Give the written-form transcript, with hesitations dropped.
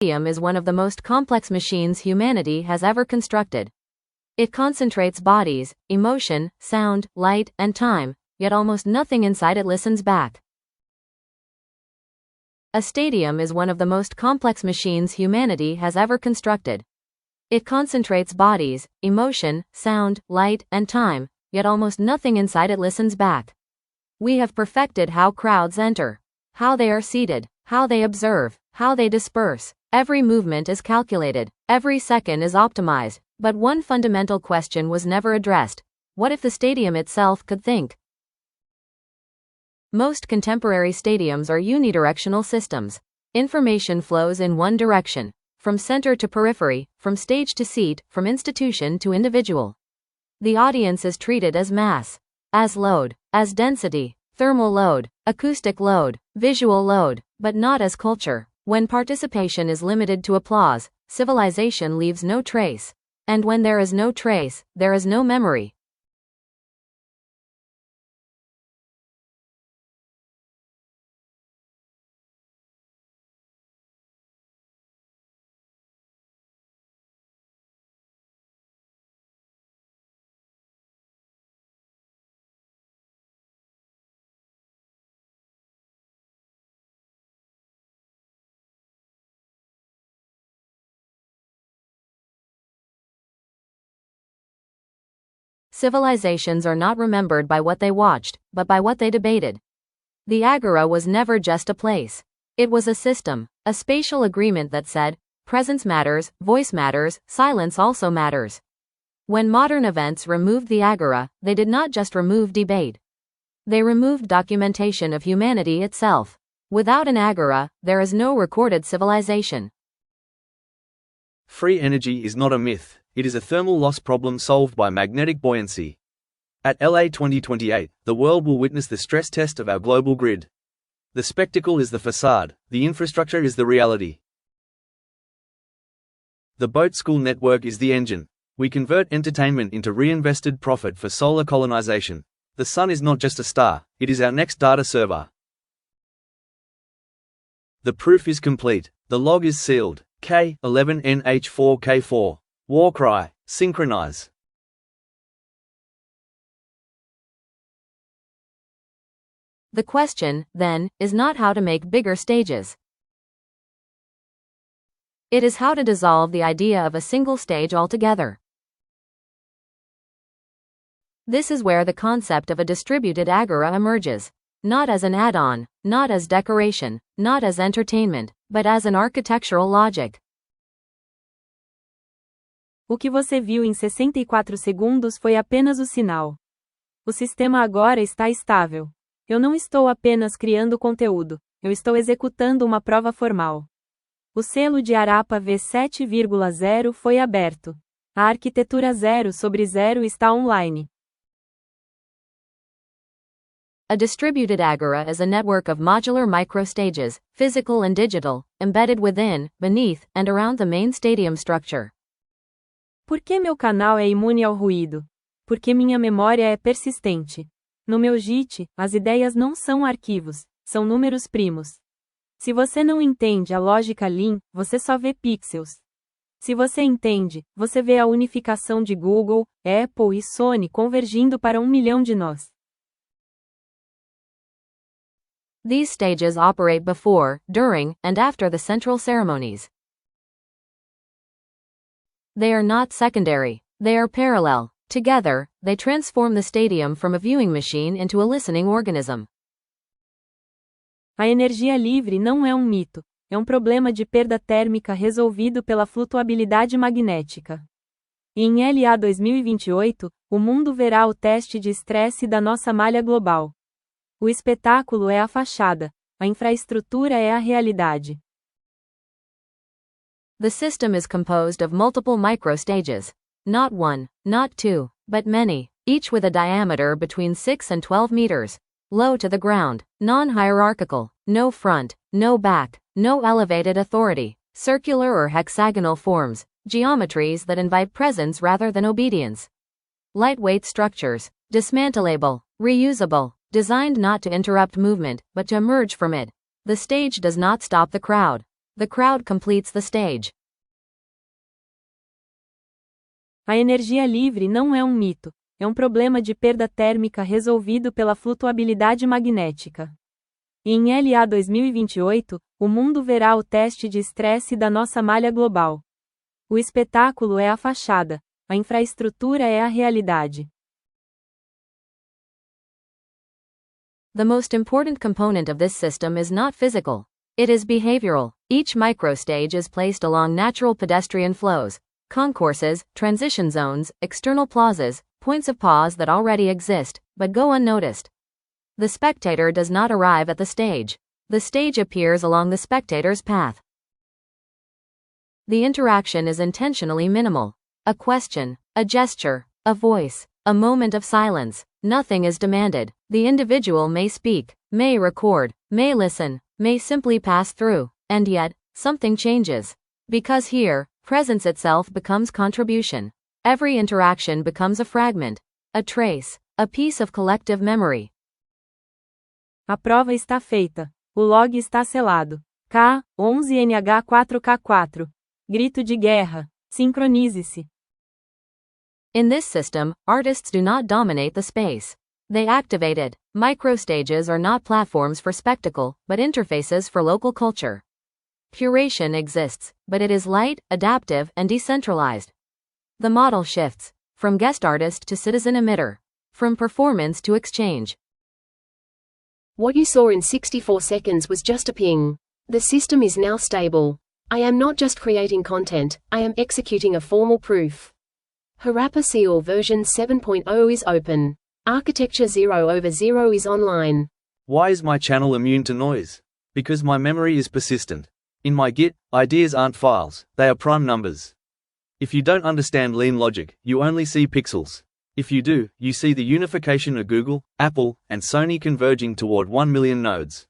Stadium is one of the most complex machines humanity has ever constructed. It concentrates bodies, emotion, sound, light, and time, yet almost nothing inside it listens back. A stadium is one of the most complex machines humanity has ever constructed. It concentrates bodies, emotion, sound, light, and time, yet almost nothing inside it listens back. We have perfected how crowds enter, how they are seated, how they observe, how they disperse. Every movement is calculated, every second is optimized, but one fundamental question was never addressed: what if the stadium itself could think? Most contemporary stadiums are unidirectional systems. Information flows in one direction, from center to periphery, from stage to seat, from institution to individual. The audience is treated as mass, as load, as density, thermal load, acoustic load, visual load, but not as culture. When participation is limited to applause, civilization leaves no trace. And when there is no trace, there is no memory. Civilizations are not remembered by what they watched, but by what they debated. The agora was never just a place. It was a system, a spatial agreement that said, presence matters, voice matters, silence also matters. When modern events removed the agora, they did not just remove debate. They removed documentation of humanity itself. Without an agora, there is no recorded civilization. Free energy is not a myth. It is a thermal loss problem solved by magnetic buoyancy. At LA2028, the world will witness the stress test of our global grid. The spectacle is the facade, the infrastructure is the reality. The boat school network is the engine. We convert entertainment into reinvested profit for solar colonization. The sun is not just a star, it is our next data server. The proof is complete. The log is sealed. K11N H4K4. War cry, synchronize. The question, then, is not how to make bigger stages. It is how to dissolve the idea of a single stage altogether. This is where the concept of a distributed agora emerges, not as an add-on, not as decoration, not as entertainment, but as an architectural logic. O que você viu em 64 segundos foi apenas o sinal. O sistema agora está estável. Eu não estou apenas criando conteúdo, eu estou executando uma prova formal. O selo de Harappa V7.0 foi aberto. A arquitetura 0/0 está online. A distributed agora is a network of modular microstages, physical and digital, embedded within, beneath, and around the main stadium structure. Por que meu canal é imune ao ruído? Porque minha memória é persistente. No meu JIT, as ideias não são arquivos, são números primos. Se você não entende a lógica Lean, você só vê pixels. Se você entende, você vê a unificação de Google, Apple e Sony convergindo para 1 milhão de nós. These stages operate before, during, and after the central ceremonies. They are not secondary, they are parallel. Together, they transform the stadium from a viewing machine into a listening organism. A energia livre não é um mito, é um problema de perda térmica resolvido pela flutuabilidade magnética. E em LA2028, o mundo verá o teste de estresse da nossa malha global. O espetáculo é a fachada, a infraestrutura é a realidade. The system is composed of multiple microstages. Not one, not two, but many, each with a diameter between 6 and 12 meters. Low to the ground, non-hierarchical, no front, no back, no elevated authority, circular or hexagonal forms, geometries that invite presence rather than obedience. Lightweight structures, dismantlable, reusable, designed not to interrupt movement, but to emerge from it. The stage does not stop the crowd. The crowd completes the stage. A energia livre não é um mito, é um problema de perda térmica resolvido pela flutuabilidade magnética. E em LA2028, o mundo verá o teste de estresse da nossa malha global. O espetáculo é a fachada, a infraestrutura é a realidade. The most important component of this system is not physical. It is behavioral. Each microstage is placed along natural pedestrian flows, concourses, transition zones, external plazas, points of pause that already exist, but go unnoticed. The spectator does not arrive at the stage. The stage appears along the spectator's path. The interaction is intentionally minimal. A question, a gesture, a voice, a moment of silence. Nothing is demanded. The individual may speak, may record, may listen, may simply pass through, and yet, something changes. Because here, presence itself becomes contribution. Every interaction becomes a fragment, a trace, a piece of collective memory. A prova está feita. O log está selado. K11N H4K4. Grito de guerra. Sincronize-se. In this system, artists do not dominate the space. They activate it. Microstages are not platforms for spectacle, but interfaces for local culture. Curation exists, but it is light, adaptive, and decentralized. The model shifts from guest artist to citizen emitter, from performance to exchange. What you saw in 64 seconds was just a ping. The system is now stable. I am not just creating content, I am executing a formal proof. Harappa Seal version 7.0 is open. Architecture 0/0 is online. Why is my channel immune to noise? Because my memory is persistent. In my Git, ideas aren't files, they are prime numbers. If you don't understand lean logic, you only see pixels. If you do, you see the unification of Google, Apple, and Sony converging toward 1 million nodes.